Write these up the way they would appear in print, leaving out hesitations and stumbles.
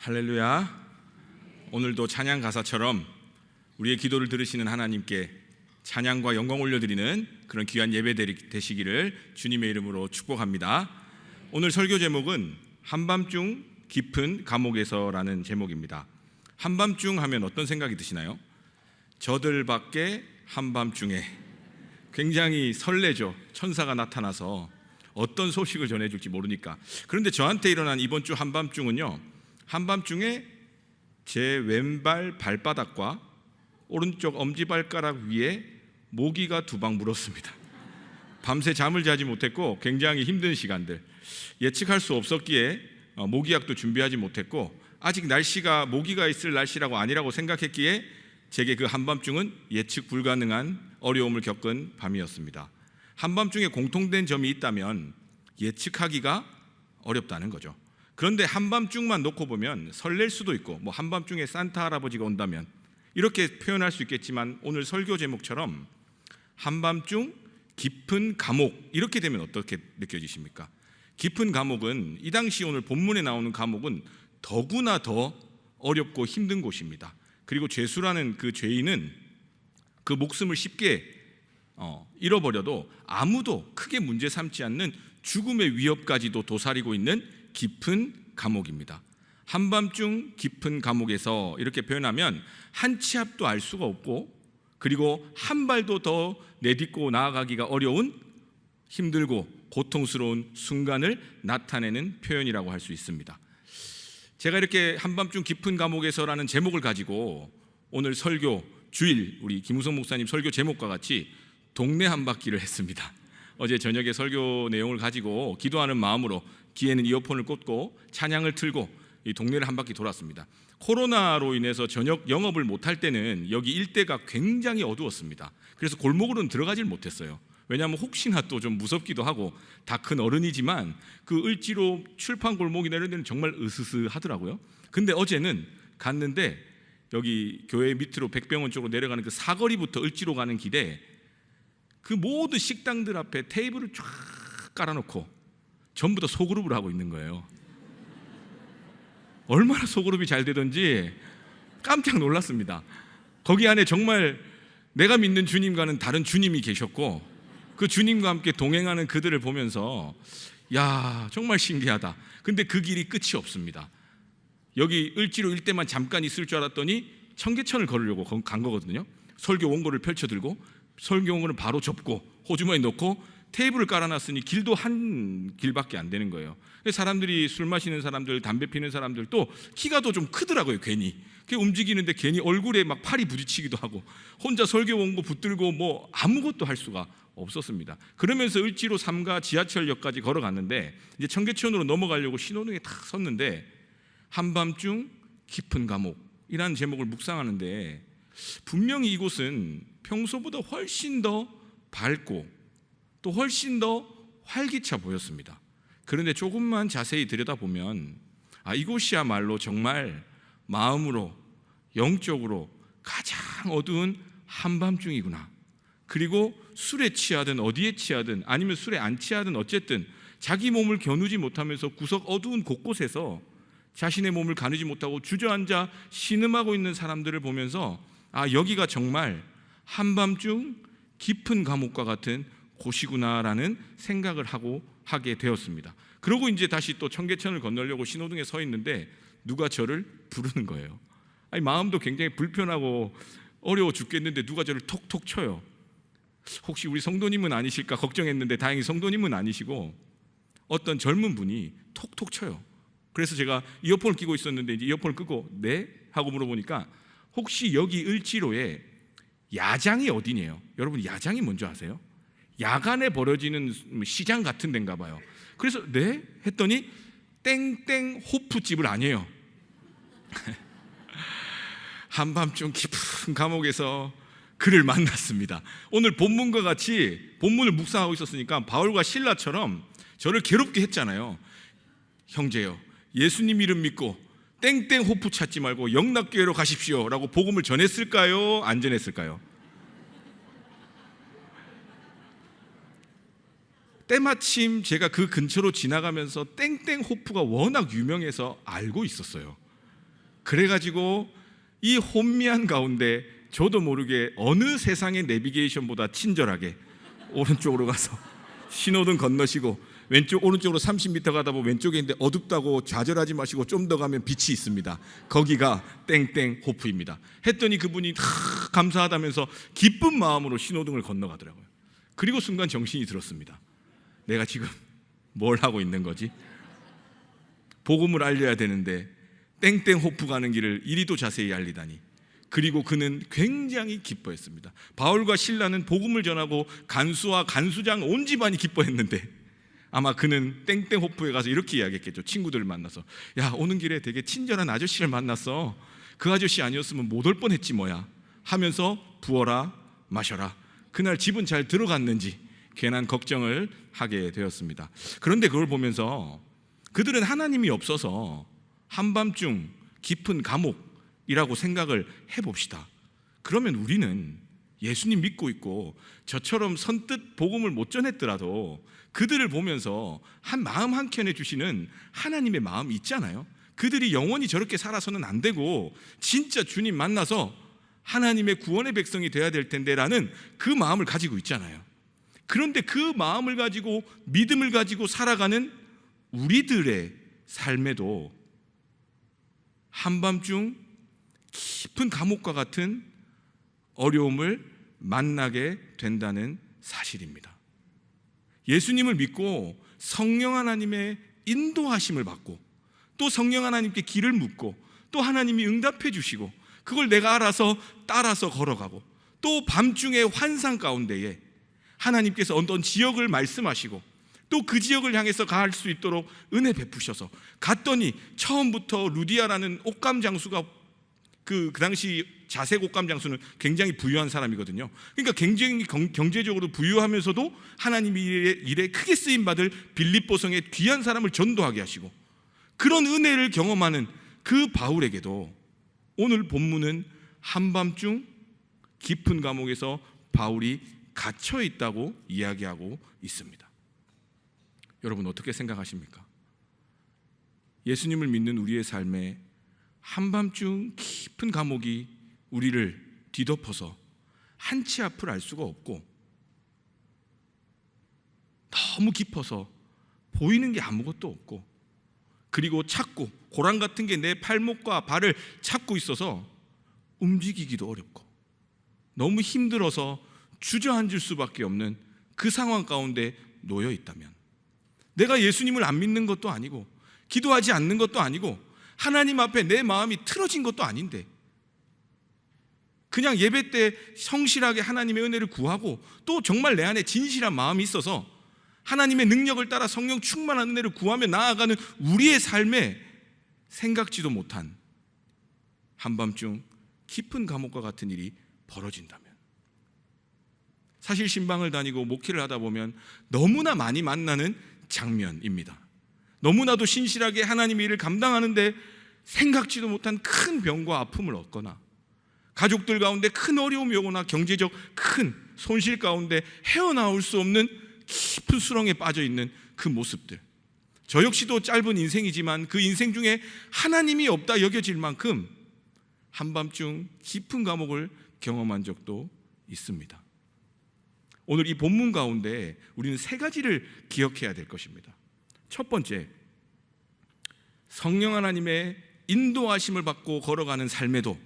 할렐루야. 오늘도 찬양 가사처럼 우리의 기도를 들으시는 하나님께 찬양과 영광 올려드리는 그런 귀한 예배 되시기를 주님의 이름으로 축복합니다. 오늘 설교 제목은 한밤중 깊은 감옥에서라는 제목입니다. 한밤중 하면 어떤 생각이 드시나요? 저들밖에 한밤중에. 굉장히 설레죠. 천사가 나타나서 어떤 소식을 전해줄지 모르니까. 그런데 저한테 일어난 이번 주 한밤중은요, 한밤중에 제 왼발 발바닥과 오른쪽 엄지발가락 위에 모기가 두 방 물었습니다. 밤새 잠을 자지 못했고 굉장히 힘든 시간들, 예측할 수 없었기에 모기약도 준비하지 못했고 아직 날씨가 모기가 있을 날씨라고 아니라고 생각했기에 제게 그 한밤중은 예측 불가능한 어려움을 겪은 밤이었습니다. 한밤중에 공통된 점이 있다면 예측하기가 어렵다는 거죠. 그런데 한밤중만 놓고 보면 설렐 수도 있고, 한밤중에 산타 할아버지가 온다면 이렇게 표현할 수 있겠지만, 오늘 설교 제목처럼 한밤중 깊은 감옥, 이렇게 되면 어떻게 느껴지십니까? 깊은 감옥은, 이 당시 오늘 본문에 나오는 감옥은 더구나 더 어렵고 힘든 곳입니다. 그리고 죄수라는 그 죄인은 그 목숨을 쉽게 잃어버려도 아무도 크게 문제 삼지 않는 죽음의 위협까지도 도사리고 있는 깊은 감옥입니다. 한밤중 깊은 감옥에서 이렇게 표현하면 한 치 앞도 알 수가 없고, 그리고 한 발도 더 내딛고 나아가기가 어려운 힘들고 고통스러운 순간을 나타내는 표현이라고 할 수 있습니다. 제가 이렇게 한밤중 깊은 감옥에서라는 제목을 가지고 오늘 설교 주일 우리 김우성 목사님 설교 제목과 같이 동네 한 바퀴를 했습니다. 어제 저녁에 설교 내용을 가지고 기도하는 마음으로 귀에는 이어폰을 꽂고 찬양을 틀고 이 동네를 한 바퀴 돌았습니다. 코로나로 인해서 저녁 영업을 못할 때는 여기 일대가 굉장히 어두웠습니다. 그래서 골목으로는 들어가질 못했어요. 왜냐하면 혹시나 또 좀 무섭기도 하고, 다 큰 어른이지만 그 을지로 출판 골목이나 이런 데는 정말 으스스하더라고요. 근데 어제는 갔는데 여기 교회 밑으로 백병원 쪽으로 내려가는 그 사거리부터 을지로 가는 길에 그 모든 식당들 앞에 테이블을 쫙 깔아놓고 전부 다 소그룹을 하고 있는 거예요. 얼마나 소그룹이 잘 되던지 깜짝 놀랐습니다. 거기 안에 정말 내가 믿는 주님과는 다른 주님이 계셨고, 그 주님과 함께 동행하는 그들을 보면서 야, 정말 신기하다. 근데 그 길이 끝이 없습니다. 여기 을지로 일대만 잠깐 있을 줄 알았더니 청계천을 걸으려고 간 거거든요. 설교 원고를 펼쳐들고 설교 원고를 바로 접고 호주머니에 넣고 테이블을 깔아놨으니 길도 한 길밖에 안 되는 거예요. 사람들이, 술 마시는 사람들, 담배 피는 사람들, 또 키가 더 좀 크더라고요. 괜히 움직이는데 괜히 얼굴에 막 팔이 부딪히기도 하고, 혼자 설교 원고 붙들고 아무것도 할 수가 없었습니다. 그러면서 을지로 3가 지하철역까지 걸어갔는데, 이제 청계천으로 넘어가려고 신호등에 탁 섰는데, 한밤중 깊은 감옥이라는 제목을 묵상하는데, 분명히 이곳은 평소보다 훨씬 더 밝고 또 훨씬 더 활기차 보였습니다. 그런데 조금만 자세히 들여다보면 이곳이야말로 정말 마음으로, 영적으로 가장 어두운 한밤중이구나. 그리고 술에 취하든 어디에 취하든 아니면 술에 안 취하든 어쨌든 자기 몸을 겨누지 못하면서 구석 어두운 곳곳에서 자신의 몸을 가누지 못하고 주저앉아 신음하고 있는 사람들을 보면서 여기가 정말 한밤중 깊은 감옥과 같은 곳이구나라는 생각을 하게 되었습니다. 그러고 이제 다시 또 청계천을 건너려고 신호등에 서 있는데 누가 저를 부르는 거예요. 마음도 굉장히 불편하고 어려워 죽겠는데 누가 저를 톡톡 쳐요. 혹시 우리 성도님은 아니실까 걱정했는데 다행히 성도님은 아니시고 어떤 젊은 분이 톡톡 쳐요. 그래서 제가 이어폰을 끼고 있었는데 이제 이어폰을 끄고 네? 하고 물어보니까 혹시 여기 을지로에 야장이 어디냐요? 여러분, 야장이 뭔지 아세요? 야간에 벌어지는 시장 같은 데인가 봐요. 그래서 네? 했더니 땡땡 호프집을 아니에요. 한밤중 깊은 감옥에서 그를 만났습니다. 오늘 본문과 같이 본문을 묵상하고 있었으니까 바울과 실라처럼 저를 괴롭게 했잖아요. 형제요, 예수님 이름 믿고 땡땡 호프 찾지 말고 영락교회로 가십시오 라고 복음을 전했을까요? 안 전했을까요? 때마침 제가 그 근처로 지나가면서 땡땡 호프가 워낙 유명해서 알고 있었어요. 그래가지고 이 혼미한 가운데 저도 모르게 어느 세상의 내비게이션보다 친절하게 오른쪽으로 가서 신호등 건너시고 왼쪽 오른쪽으로 30m 가다 보면 왼쪽에 있는데 어둡다고 좌절하지 마시고 좀 더 가면 빛이 있습니다. 거기가 땡땡 호프입니다. 했더니 그분이 감사하다면서 기쁜 마음으로 신호등을 건너가더라고요. 그리고 순간 정신이 들었습니다. 내가 지금 뭘 하고 있는 거지? 복음을 알려야 되는데 땡땡 호프 가는 길을 이리도 자세히 알리다니. 그리고 그는 굉장히 기뻐했습니다. 바울과 실라는 복음을 전하고 간수와 간수장 온 집안이 기뻐했는데 아마 그는 땡땡 호프에 가서 이렇게 이야기했겠죠. 친구들을 만나서, 야, 오는 길에 되게 친절한 아저씨를 만났어. 그 아저씨 아니었으면 못 올 뻔했지 뭐야 하면서 부어라 마셔라. 그날 집은 잘 들어갔는지 괜한 걱정을 하게 되었습니다. 그런데 그걸 보면서 그들은 하나님이 없어서 한밤중 깊은 감옥이라고 생각을 해봅시다. 그러면 우리는 예수님 믿고 있고 저처럼 선뜻 복음을 못 전했더라도 그들을 보면서 한 마음 한켠에 주시는 하나님의 마음이 있잖아요. 그들이 영원히 저렇게 살아서는 안 되고 진짜 주님 만나서 하나님의 구원의 백성이 돼야 될 텐데 라는 그 마음을 가지고 있잖아요. 그런데 그 마음을 가지고 믿음을 가지고 살아가는 우리들의 삶에도 한밤중 깊은 감옥과 같은 어려움을 만나게 된다는 사실입니다. 예수님을 믿고 성령 하나님의 인도하심을 받고 또 성령 하나님께 길을 묻고 또 하나님이 응답해 주시고 그걸 내가 알아서 따라서 걸어가고 또 밤중에 환상 가운데에 하나님께서 어떤 지역을 말씀하시고 또 그 지역을 향해서 갈 수 있도록 은혜 베푸셔서 갔더니 처음부터 루디아라는 옷감 장수가 그 당시 자색 옷감 장수는 굉장히 부유한 사람이거든요. 그러니까 굉장히 경제적으로 부유하면서도 하나님의 일에 크게 쓰임받을 빌립보성의 귀한 사람을 전도하게 하시고 그런 은혜를 경험하는 그 바울에게도 오늘 본문은 한밤중 깊은 감옥에서 바울이 갇혀 있다고 이야기하고 있습니다. 여러분 어떻게 생각하십니까? 예수님을 믿는 우리의 삶에 한밤중 깊은 감옥이 우리를 뒤덮어서 한치 앞을 알 수가 없고 너무 깊어서 보이는 게 아무것도 없고 그리고 찾고 고랑 같은 게 내 팔목과 발을 잡고 있어서 움직이기도 어렵고 너무 힘들어서 주저앉을 수밖에 없는 그 상황 가운데 놓여 있다면 내가 예수님을 안 믿는 것도 아니고 기도하지 않는 것도 아니고 하나님 앞에 내 마음이 틀어진 것도 아닌데 그냥 예배 때 성실하게 하나님의 은혜를 구하고 또 정말 내 안에 진실한 마음이 있어서 하나님의 능력을 따라 성령 충만한 은혜를 구하며 나아가는 우리의 삶에 생각지도 못한 한밤중 깊은 감옥과 같은 일이 벌어진다면 사실 신방을 다니고 목회를 하다 보면 너무나 많이 만나는 장면입니다. 너무나도 신실하게 하나님의 일을 감당하는데 생각지도 못한 큰 병과 아픔을 얻거나 가족들 가운데 큰 어려움이 오거나 경제적 큰 손실 가운데 헤어나올 수 없는 깊은 수렁에 빠져 있는 그 모습들. 저 역시도 짧은 인생이지만 그 인생 중에 하나님이 없다 여겨질 만큼 한밤중 깊은 감옥을 경험한 적도 있습니다. 오늘 이 본문 가운데 우리는 세 가지를 기억해야 될 것입니다. 첫 번째, 성령 하나님의 인도하심을 받고 걸어가는 삶에도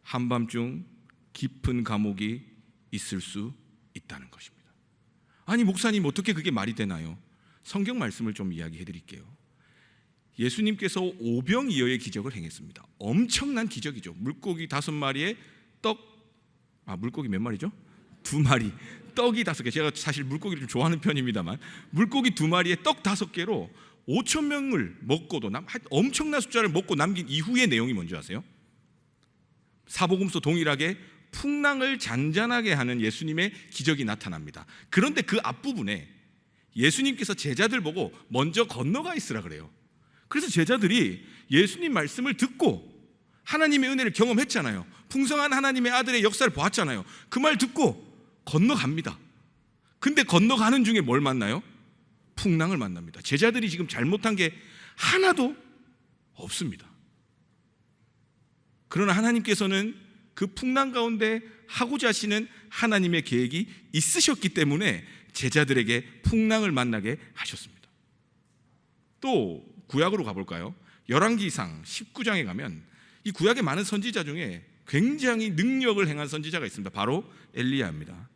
한밤중 깊은 감옥이 있을 수 있다는 것입니다. 아니 목사님 어떻게 그게 말이 되나요? 성경 말씀을 좀 이야기해 드릴게요. 예수님께서 오병이어의 기적을 행했습니다. 엄청난 기적이죠. 물고기 5마리에 물고기 몇 마리죠? 2마리, 떡이 5개. 제가 사실 물고기를 좀 좋아하는 편입니다만 물고기 2마리에 떡 5개로 5천 명을 먹고도 엄청난 숫자를 먹고 남긴 이후의 내용이 뭔지 아세요? 사복음서 동일하게 풍랑을 잔잔하게 하는 예수님의 기적이 나타납니다. 그런데 그 앞부분에 예수님께서 제자들 보고 먼저 건너가 있으라 그래요. 그래서 제자들이 예수님 말씀을 듣고 하나님의 은혜를 경험했잖아요. 풍성한 하나님의 아들의 역사를 보았잖아요. 그 말 듣고 건너갑니다. 근데 건너가는 중에 뭘 만나요? 풍랑을 만납니다. 제자들이 지금 잘못한 게 하나도 없습니다. 그러나 하나님께서는 그 풍랑 가운데 하고자 하시는 하나님의 계획이 있으셨기 때문에 제자들에게 풍랑을 만나게 하셨습니다. 또 구약으로 가볼까요? 열왕기상 19장에 가면 이 구약의 많은 선지자 중에 굉장히 능력을 행한 선지자가 있습니다. 바로 엘리야입니다.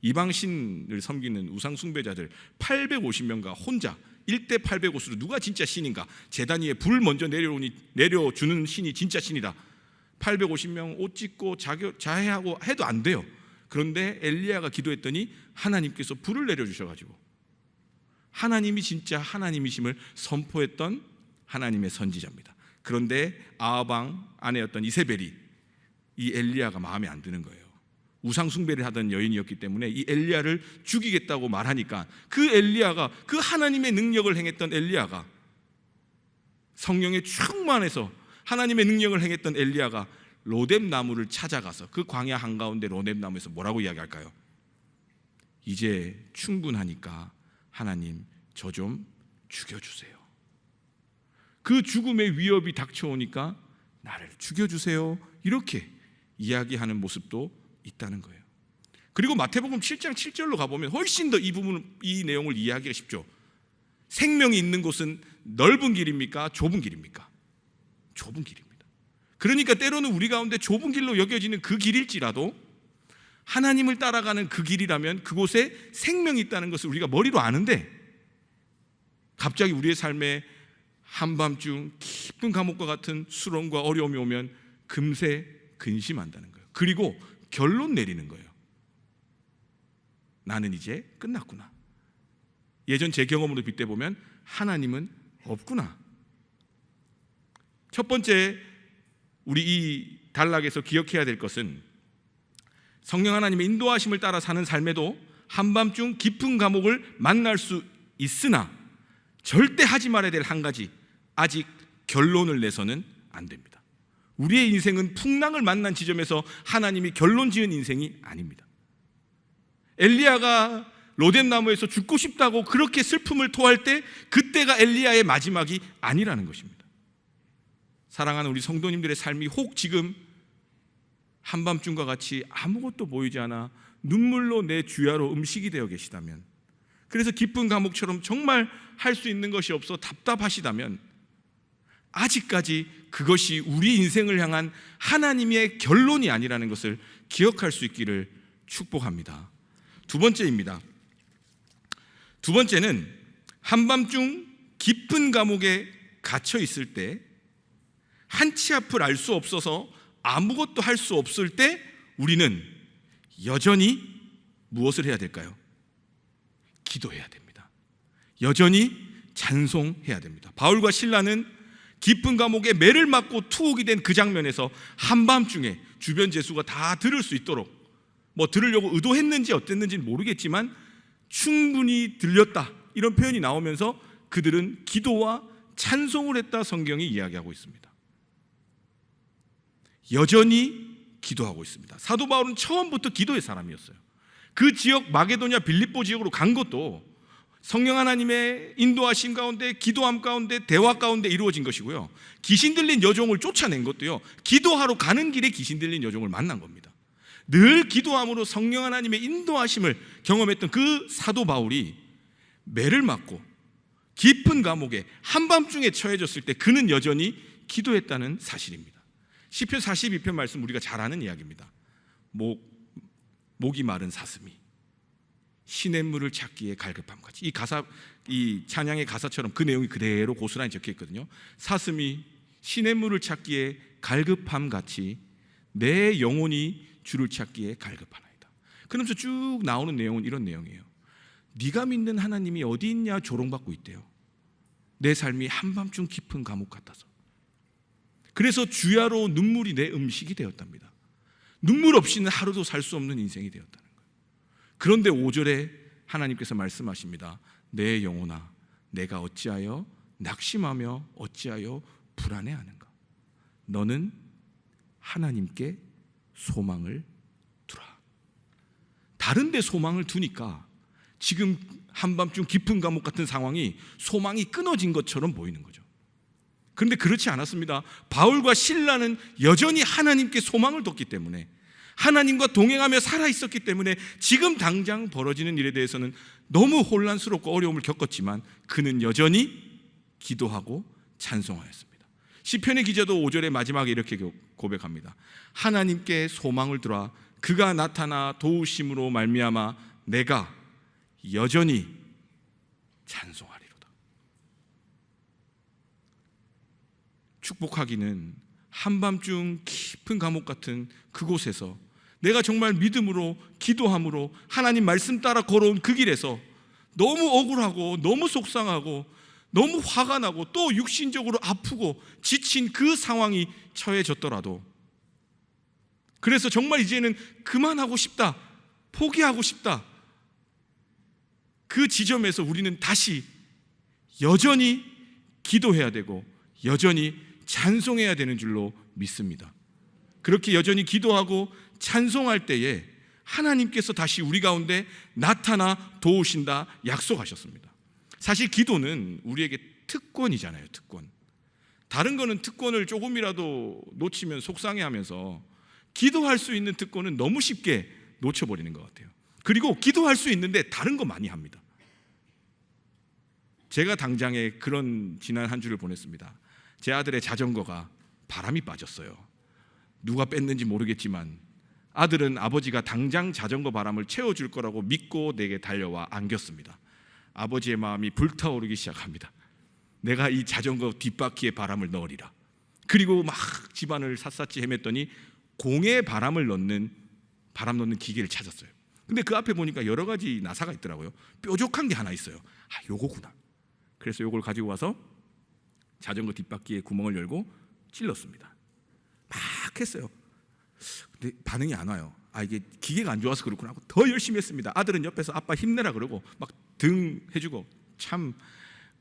이방신을 섬기는 우상 숭배자들 850명과 혼자 1대 850으로 누가 진짜 신인가, 제단 위에 불 먼저 내려주는 신이 진짜 신이다. 850명 옷 찢고 자해하고 해도 안 돼요. 그런데 엘리야가 기도했더니 하나님께서 불을 내려주셔가지고 하나님이 진짜 하나님이심을 선포했던 하나님의 선지자입니다. 그런데 아합 아내였던 이세벨이 이 엘리야가 마음에 안 드는 거예요. 우상 숭배를 하던 여인이었기 때문에 이 엘리야를 죽이겠다고 말하니까 그 엘리야가, 그 하나님의 능력을 행했던 엘리야가, 성령에 충만해서 하나님의 능력을 행했던 엘리야가 로뎀 나무를 찾아가서 그 광야 한가운데 로뎀 나무에서 뭐라고 이야기할까요? 이제 충분하니까 하나님 저 좀 죽여주세요. 그 죽음의 위협이 닥쳐오니까 나를 죽여주세요, 이렇게 이야기하는 모습도 있다는 거예요. 그리고 마태복음 7장 7절로 가보면 훨씬 더 이 내용을 이해하기가 쉽죠. 생명이 있는 곳은 넓은 길입니까? 좁은 길입니까? 좁은 길입니다. 그러니까 때로는 우리 가운데 좁은 길로 여겨지는 그 길일지라도 하나님을 따라가는 그 길이라면 그곳에 생명이 있다는 것을 우리가 머리로 아는데, 갑자기 우리의 삶에 한밤중 깊은 감옥과 같은 수렁과 어려움이 오면 금세 근심한다는 거예요. 그리고 결론 내리는 거예요. 나는 이제 끝났구나. 예전 제 경험으로 빗대보면 하나님은 없구나. 첫 번째, 우리 이 단락에서 기억해야 될 것은 성령 하나님의 인도하심을 따라 사는 삶에도 한밤중 깊은 감옥을 만날 수 있으나 절대 하지 말아야 될 한 가지, 아직 결론을 내서는 안 됩니다. 우리의 인생은 풍랑을 만난 지점에서 하나님이 결론 지은 인생이 아닙니다. 엘리야가 로뎀 나무에서 죽고 싶다고 그렇게 슬픔을 토할 때 그때가 엘리야의 마지막이 아니라는 것입니다. 사랑하는 우리 성도님들의 삶이 혹 지금 한밤중과 같이 아무것도 보이지 않아 눈물로 내 주야로 음식이 되어 계시다면, 그래서 깊은 감옥처럼 정말 할 수 있는 것이 없어 답답하시다면, 아직까지 그것이 우리 인생을 향한 하나님의 결론이 아니라는 것을 기억할 수 있기를 축복합니다. 두 번째입니다. 두 번째는 한밤중 깊은 감옥에 갇혀 있을 때, 한치 앞을 알 수 없어서 아무것도 할 수 없을 때 우리는 여전히 무엇을 해야 될까요? 기도해야 됩니다. 여전히 찬송해야 됩니다. 바울과 실라는 깊은 감옥에 매를 맞고 투옥이 된 그 장면에서 한밤중에 주변 제수가 다 들을 수 있도록, 들으려고 의도했는지 어땠는지는 모르겠지만 충분히 들렸다, 이런 표현이 나오면서 그들은 기도와 찬송을 했다, 성경이 이야기하고 있습니다. 여전히 기도하고 있습니다. 사도 바울은 처음부터 기도의 사람이었어요. 그 지역 마게도냐 빌립보 지역으로 간 것도 성령 하나님의 인도하심 가운데, 기도함 가운데, 대화 가운데 이루어진 것이고요. 귀신 들린 여종을 쫓아낸 것도요, 기도하러 가는 길에 귀신 들린 여종을 만난 겁니다. 늘 기도함으로 성령 하나님의 인도하심을 경험했던 그 사도 바울이 매를 맞고 깊은 감옥에 한밤중에 처해졌을 때 그는 여전히 기도했다는 사실입니다. 시편 42편 말씀 우리가 잘 아는 이야기입니다. 목이 마른 사슴이 시냇물을 찾기에 갈급함같이, 이 찬양의 가사처럼 그 내용이 그대로 고스란히 적혀 있거든요. 사슴이 시냇물을 찾기에 갈급함같이 내 영혼이 주를 찾기에 갈급하나이다. 그러면서 쭉 나오는 내용은 이런 내용이에요. 네가 믿는 하나님이 어디 있냐 조롱받고 있대요. 내 삶이 한밤중 깊은 감옥 같아서. 그래서 주야로 눈물이 내 음식이 되었답니다. 눈물 없이는 하루도 살 수 없는 인생이 되었다는 거예요. 그런데 5절에 하나님께서 말씀하십니다. 내 영혼아, 내가 어찌하여 낙심하며 어찌하여 불안해하는가? 너는 하나님께 소망을 두라. 다른 데 소망을 두니까 지금 한밤중 깊은 감옥 같은 상황이 소망이 끊어진 것처럼 보이는 거죠. 그런데 그렇지 않았습니다. 바울과 실라는 여전히 하나님께 소망을 뒀기 때문에, 하나님과 동행하며 살아있었기 때문에 지금 당장 벌어지는 일에 대해서는 너무 혼란스럽고 어려움을 겪었지만 그는 여전히 기도하고 찬송하였습니다. 시편의 기자도 5절의 마지막에 이렇게 고백합니다. 하나님께 소망을 두라. 그가 나타나 도우심으로 말미암아 내가 여전히 찬송하리로다. 축복하기는 한밤중 깊은 감옥 같은 그곳에서 내가 정말 믿음으로 기도함으로 하나님 말씀 따라 걸어온 그 길에서 너무 억울하고 너무 속상하고 너무 화가 나고 또 육신적으로 아프고 지친 그 상황이 처해졌더라도, 그래서 정말 이제는 그만하고 싶다, 포기하고 싶다, 그 지점에서 우리는 다시 여전히 기도해야 되고 여전히 찬송해야 되는 줄로 믿습니다. 그렇게 여전히 기도하고 찬송할 때에 하나님께서 다시 우리 가운데 나타나 도우신다 약속하셨습니다. 사실 기도는 우리에게 특권이잖아요. 특권. 다른 거는 특권을 조금이라도 놓치면 속상해하면서 기도할 수 있는 특권은 너무 쉽게 놓쳐버리는 것 같아요. 그리고 기도할 수 있는데 다른 거 많이 합니다. 제가 당장에 그런 지난 한 주를 보냈습니다. 제 아들의 자전거가 바람이 빠졌어요. 누가 뺐는지 모르겠지만 아들은 아버지가 당장 자전거 바람을 채워줄 거라고 믿고 내게 달려와 안겼습니다. 아버지의 마음이 불타오르기 시작합니다. 내가 이 자전거 뒷바퀴에 바람을 넣으리라. 그리고 막 집안을 샅샅이 헤맸더니 공에 바람을 넣는 바람 넣는 기계를 찾았어요. 근데 그 앞에 보니까 여러 가지 나사가 있더라고요. 뾰족한 게 하나 있어요. 요거구나. 그래서 요걸 가지고 와서 자전거 뒷바퀴에 구멍을 열고 찔렀습니다. 막 했어요. 근데 반응이 안 와요. 이게 기계가 안 좋아서 그렇구나 하고 더 열심히 했습니다. 아들은 옆에서 아빠 힘내라 그러고 막 등 해주고, 참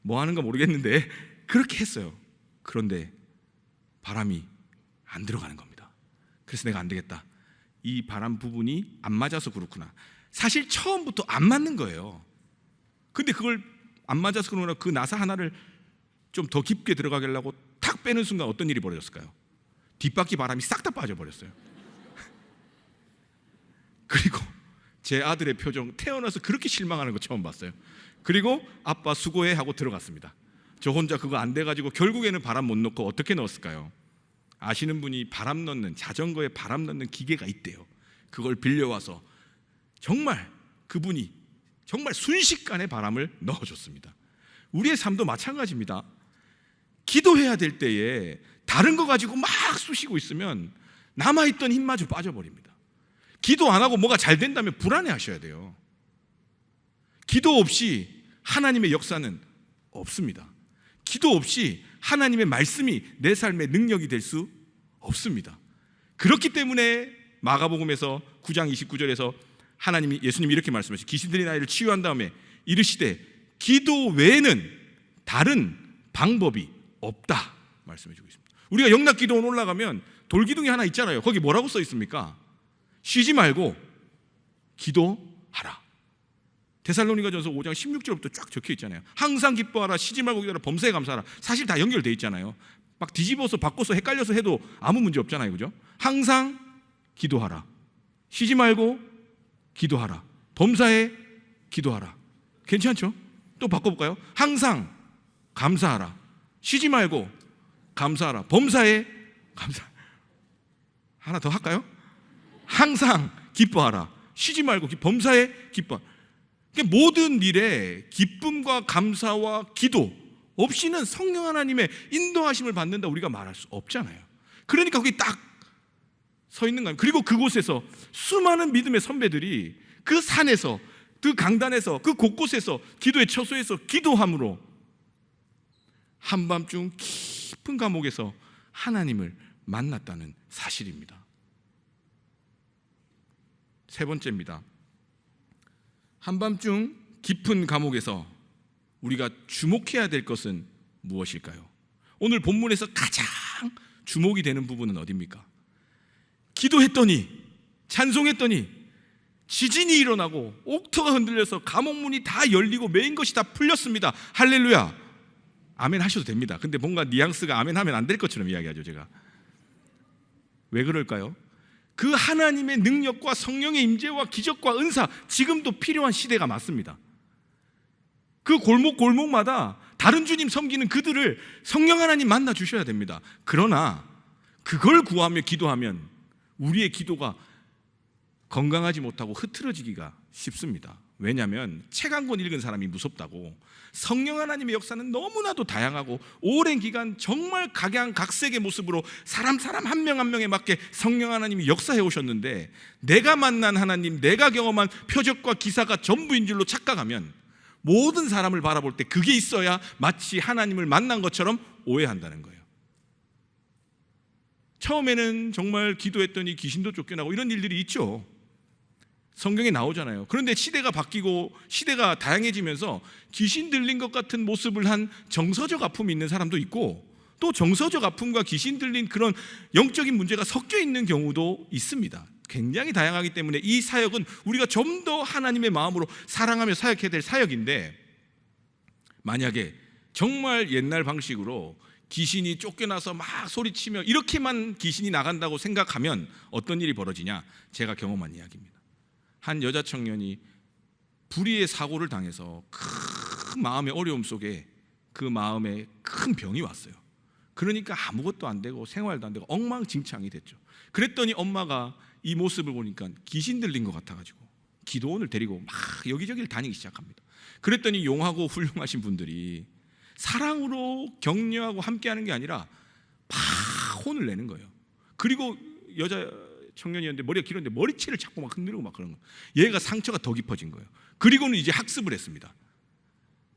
뭐 하는 거 모르겠는데 그렇게 했어요. 그런데 바람이 안 들어가는 겁니다. 그래서 내가 안 되겠다, 이 바람 부분이 안 맞아서 그렇구나. 사실 처음부터 안 맞는 거예요. 근데 그걸 안 맞아서 그러나 그 나사 하나를 좀 더 깊게 들어가게 하려고 탁 빼는 순간 어떤 일이 벌어졌을까요? 뒷바퀴 바람이 싹 다 빠져버렸어요. 그리고 제 아들의 표정, 태어나서 그렇게 실망하는 거 처음 봤어요. 그리고 아빠 수고해 하고 들어갔습니다. 저 혼자 그거 안 돼가지고 결국에는 바람 못 넣고 어떻게 넣었을까요? 아시는 분이 바람 넣는, 자전거에 바람 넣는 기계가 있대요. 그걸 빌려와서 정말 그분이 정말 순식간에 바람을 넣어줬습니다. 우리의 삶도 마찬가지입니다. 기도해야 될 때에 다른 거 가지고 막 쑤시고 있으면 남아있던 힘마저 빠져버립니다. 기도 안 하고 뭐가 잘 된다면 불안해 하셔야 돼요. 기도 없이 하나님의 역사는 없습니다. 기도 없이 하나님의 말씀이 내 삶의 능력이 될 수 없습니다. 그렇기 때문에 마가복음에서 9장 29절에서 예수님이 이렇게 말씀하시죠. 귀신들이 나이를 치유한 다음에 이르시되 기도 외에는 다른 방법이 없다 말씀해 주고 있습니다. 우리가 영락기도원 올라가면 돌기둥이 하나 있잖아요. 거기 뭐라고 써 있습니까? 쉬지 말고 기도하라. 데살로니가전서 5장 16절부터 쫙 적혀 있잖아요. 항상 기뻐하라, 쉬지 말고 기도하라, 범사에 감사하라. 사실 다 연결되어 있잖아요. 막 뒤집어서 바꿔서 헷갈려서 해도 아무 문제 없잖아요. 그죠? 항상 기도하라, 쉬지 말고 기도하라, 범사에 기도하라. 괜찮죠? 또 바꿔볼까요? 항상 감사하라, 쉬지 말고 감사하라, 범사에 감사. 하나 더 할까요? 항상 기뻐하라, 쉬지 말고 범사에 기뻐. 모든 일에 기쁨과 감사와 기도 없이는 성령 하나님의 인도하심을 받는다 우리가 말할 수 없잖아요. 그러니까 거기 딱 서 있는 거예요. 그리고 그곳에서 수많은 믿음의 선배들이 그 산에서, 그 강단에서, 그 곳곳에서 기도의 처소에서 기도함으로 한밤중 깊은 감옥에서 하나님을 만났다는 사실입니다. 세 번째입니다. 한밤중 깊은 감옥에서 우리가 주목해야 될 것은 무엇일까요? 오늘 본문에서 가장 주목이 되는 부분은 어디입니까? 기도했더니, 찬송했더니 지진이 일어나고 옥토가 흔들려서 감옥문이 다 열리고 메인 것이 다 풀렸습니다. 할렐루야. 아멘 하셔도 됩니다. 근데 뭔가 뉘앙스가 아멘 하면 안 될 것처럼 이야기하죠. 제가 왜 그럴까요? 그 하나님의 능력과 성령의 임재와 기적과 은사, 지금도 필요한 시대가 맞습니다. 그 골목골목마다 다른 주님 섬기는 그들을 성령 하나님 만나 주셔야 됩니다. 그러나 그걸 구하며 기도하면 우리의 기도가 건강하지 못하고 흐트러지기가 쉽습니다. 왜냐하면 책 한 권 읽은 사람이 무섭다고, 성령 하나님의 역사는 너무나도 다양하고 오랜 기간 정말 각양각색의 모습으로 사람 한 명 한 명에 맞게 성령 하나님이 역사해 오셨는데, 내가 만난 하나님, 내가 경험한 표적과 기사가 전부인 줄로 착각하면 모든 사람을 바라볼 때 그게 있어야 마치 하나님을 만난 것처럼 오해한다는 거예요. 처음에는 정말 기도했더니 귀신도 쫓겨나고 이런 일들이 있죠. 성경에 나오잖아요. 그런데 시대가 바뀌고 시대가 다양해지면서 귀신 들린 것 같은 모습을 한 정서적 아픔이 있는 사람도 있고, 또 정서적 아픔과 귀신 들린 그런 영적인 문제가 섞여 있는 경우도 있습니다. 굉장히 다양하기 때문에 이 사역은 우리가 좀 더 하나님의 마음으로 사랑하며 사역해야 될 사역인데, 만약에 정말 옛날 방식으로 귀신이 쫓겨나서 막 소리치며 이렇게만 귀신이 나간다고 생각하면 어떤 일이 벌어지냐? 제가 경험한 이야기입니다. 한 여자 청년이 불의의 사고를 당해서 큰 마음의 어려움 속에 그 마음에 큰 병이 왔어요. 그러니까 아무것도 안 되고 생활도 안 되고 엉망진창이 됐죠. 그랬더니 엄마가 이 모습을 보니까 귀신 들린 것 같아가지고 기도원을 데리고 막 여기저기를 다니기 시작합니다. 그랬더니 용하고 훌륭하신 분들이 사랑으로 격려하고 함께하는 게 아니라 막 혼을 내는 거예요. 그리고 여자 청년이었는데 머리가 길었는데 머리채를 자꾸 막 흔들고 막 그런 거예요. 얘가 상처가 더 깊어진 거예요. 그리고는 이제 학습을 했습니다.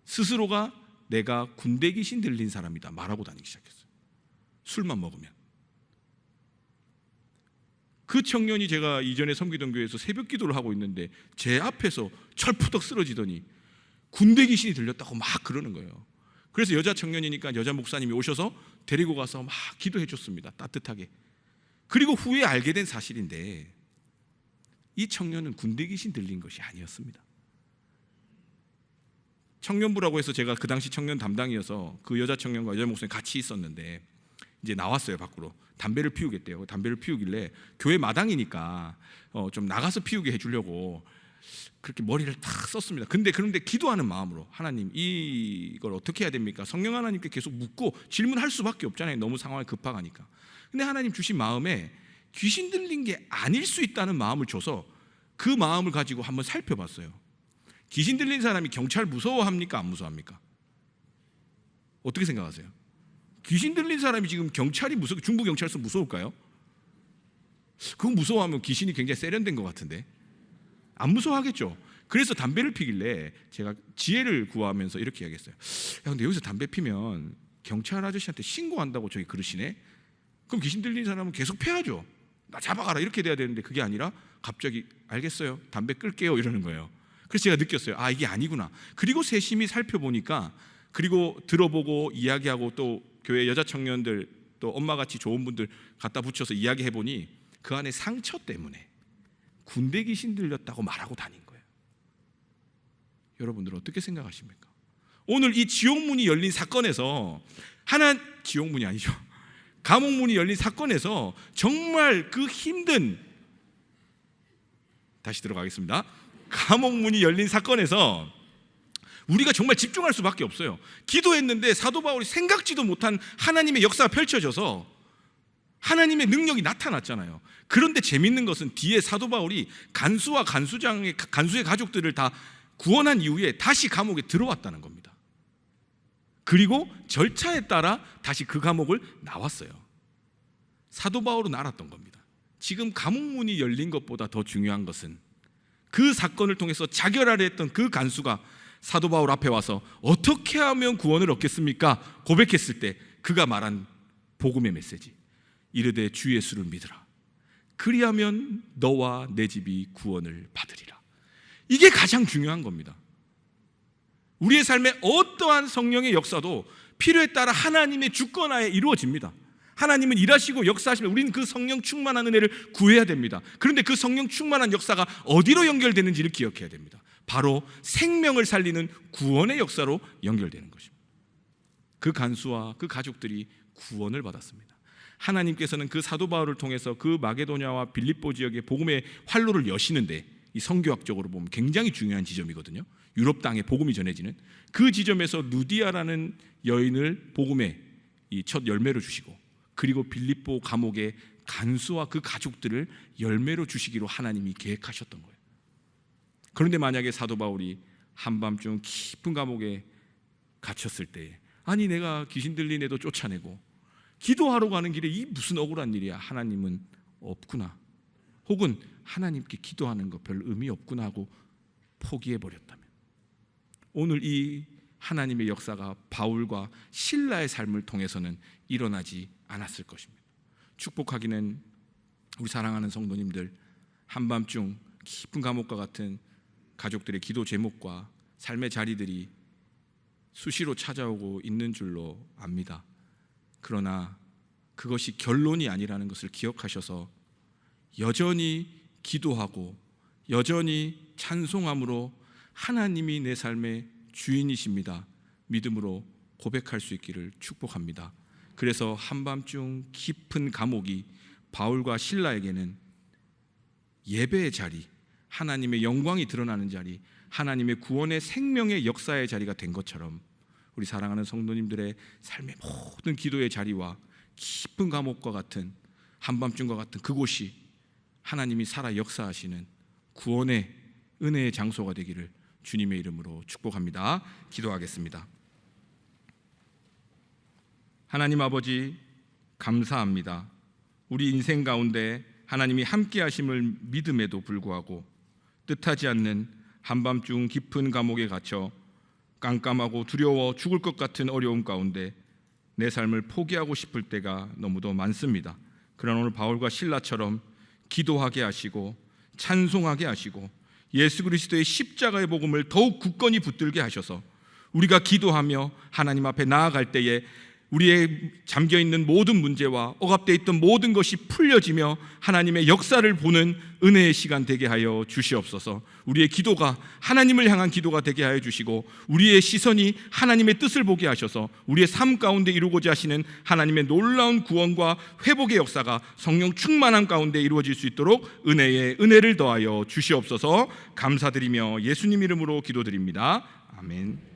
스스로가 내가 군대 귀신 들린 사람이다 말하고 다니기 시작했어요. 술만 먹으면. 그 청년이 제가 이전에 섬기던 교회에서 새벽 기도를 하고 있는데 제 앞에서 철푸덕 쓰러지더니 군대 귀신이 들렸다고 막 그러는 거예요. 그래서 여자 청년이니까 여자 목사님이 오셔서 데리고 가서 막 기도해 줬습니다. 따뜻하게. 그리고 후에 알게 된 사실인데, 이 청년은 군대 귀신 들린 것이 아니었습니다. 청년부라고 해서 제가 그 당시 청년 담당이어서 그 여자 청년과 여자 목사님 같이 있었는데 이제 나왔어요. 밖으로 담배를 피우겠대요. 담배를 피우길래 교회 마당이니까 좀 나가서 피우게 해주려고 그렇게 머리를 탁 썼습니다. 그런데 기도하는 마음으로, 하나님 이걸 어떻게 해야 됩니까? 성령 하나님께 계속 묻고 질문할 수밖에 없잖아요. 너무 상황이 급박하니까. 근데 하나님 주신 마음에 귀신 들린 게 아닐 수 있다는 마음을 줘서 그 마음을 가지고 한번 살펴봤어요. 귀신 들린 사람이 경찰 무서워합니까? 안 무서워합니까? 어떻게 생각하세요? 귀신 들린 사람이 지금 경찰이 중부 경찰서 무서울까요? 그거 무서워하면 귀신이 굉장히 세련된 것 같은데 안 무서워하겠죠. 그래서 담배를 피길래 제가 지혜를 구하면서 이렇게 이야기했어요. 야, 근데 여기서 담배 피면 경찰 아저씨한테 신고한다고 저기 그러시네? 그럼 귀신 들린 사람은 계속 패야죠. 나 잡아가라 이렇게 돼야 되는데 그게 아니라 갑자기 알겠어요, 담배 끌게요 이러는 거예요. 그래서 제가 느꼈어요. 아, 이게 아니구나. 그리고 세심히 살펴보니까, 그리고 들어보고 이야기하고 또 교회 여자 청년들 또 엄마같이 좋은 분들 갖다 붙여서 이야기해보니 그 안에 상처 때문에 군대 귀신 들렸다고 말하고 다닌 거예요. 여러분들 어떻게 생각하십니까? 오늘 이 지옥문이 열린 사건에서 지옥문이 아니죠, 감옥문이 열린 사건에서 정말 그 힘든, 다시 들어가겠습니다. 감옥문이 열린 사건에서 우리가 정말 집중할 수밖에 없어요. 기도했는데 사도 바울이 생각지도 못한 하나님의 역사가 펼쳐져서 하나님의 능력이 나타났잖아요. 그런데 재밌는 것은 뒤에 사도 바울이 간수와 간수의 가족들을 다 구원한 이후에 다시 감옥에 들어왔다는 겁니다. 그리고 절차에 따라 다시 그 감옥을 나왔어요. 사도 바울은 알았던 겁니다. 지금 감옥문이 열린 것보다 더 중요한 것은 그 사건을 통해서 자결하려 했던 그 간수가 사도 바울 앞에 와서 어떻게 하면 구원을 얻겠습니까? 고백했을 때 그가 말한 복음의 메시지, 이르되 주 예수를 믿으라, 그리하면 너와 내 집이 구원을 받으리라. 이게 가장 중요한 겁니다. 우리의 삶에 어떠한 성령의 역사도 필요에 따라 하나님의 주권하에 이루어집니다. 하나님은 일하시고 역사하시면 우리는 그 성령 충만한 은혜를 구해야 됩니다. 그런데 그 성령 충만한 역사가 어디로 연결되는지를 기억해야 됩니다. 바로 생명을 살리는 구원의 역사로 연결되는 것입니다. 그 간수와 그 가족들이 구원을 받았습니다. 하나님께서는 그 사도 바울을 통해서 그 마게도냐와 빌립보 지역의 복음의 활로를 여시는데, 이 성교학적으로 보면 굉장히 중요한 지점이거든요. 유럽 땅에 복음이 전해지는 그 지점에서 루디아라는 여인을 복음의 이 첫 열매로 주시고, 그리고 빌립보 감옥의 간수와 그 가족들을 열매로 주시기로 하나님이 계획하셨던 거예요. 그런데 만약에 사도 바울이 한밤중 깊은 감옥에 갇혔을 때, 아니 내가 귀신 들린 애도 쫓아내고 기도하러 가는 길에 이 무슨 억울한 일이야, 하나님은 없구나, 혹은 하나님께 기도하는 거 별 의미 없구나 하고 포기해버렸다면, 오늘 이 하나님의 역사가 바울과 실라의 삶을 통해서는 일어나지 않았을 것입니다. 축복하기는 우리 사랑하는 성도님들, 한밤중 깊은 감옥과 같은 가족들의 기도 제목과 삶의 자리들이 수시로 찾아오고 있는 줄로 압니다. 그러나 그것이 결론이 아니라는 것을 기억하셔서 여전히 기도하고 여전히 찬송함으로 하나님이 내 삶의 주인이십니다, 믿음으로 고백할 수 있기를 축복합니다. 그래서 한밤중 깊은 감옥이 바울과 실라에게는 예배의 자리, 하나님의 영광이 드러나는 자리, 하나님의 구원의 생명의 역사의 자리가 된 것처럼, 우리 사랑하는 성도님들의 삶의 모든 기도의 자리와 깊은 감옥과 같은, 한밤중과 같은 그곳이 하나님이 살아 역사하시는 구원의 은혜의 장소가 되기를 주님의 이름으로 축복합니다. 기도하겠습니다. 하나님 아버지, 감사합니다. 우리 인생 가운데 하나님이 함께 하심을 믿음에도 불구하고 뜻하지 않는 한밤중 깊은 감옥에 갇혀 깜깜하고 두려워 죽을 것 같은 어려움 가운데 내 삶을 포기하고 싶을 때가 너무도 많습니다. 그러나 오늘 바울과 실라처럼 기도하게 하시고 찬송하게 하시고 예수 그리스도의 십자가의 복음을 더욱 굳건히 붙들게 하셔서 우리가 기도하며 하나님 앞에 나아갈 때에 우리의 잠겨있는 모든 문제와 억압되어 있던 모든 것이 풀려지며 하나님의 역사를 보는 은혜의 시간 되게 하여 주시옵소서. 우리의 기도가 하나님을 향한 기도가 되게 하여 주시고, 우리의 시선이 하나님의 뜻을 보게 하셔서 우리의 삶 가운데 이루고자 하시는 하나님의 놀라운 구원과 회복의 역사가 성령 충만함 가운데 이루어질 수 있도록 은혜에 은혜를 더하여 주시옵소서. 감사드리며 예수님 이름으로 기도드립니다. 아멘.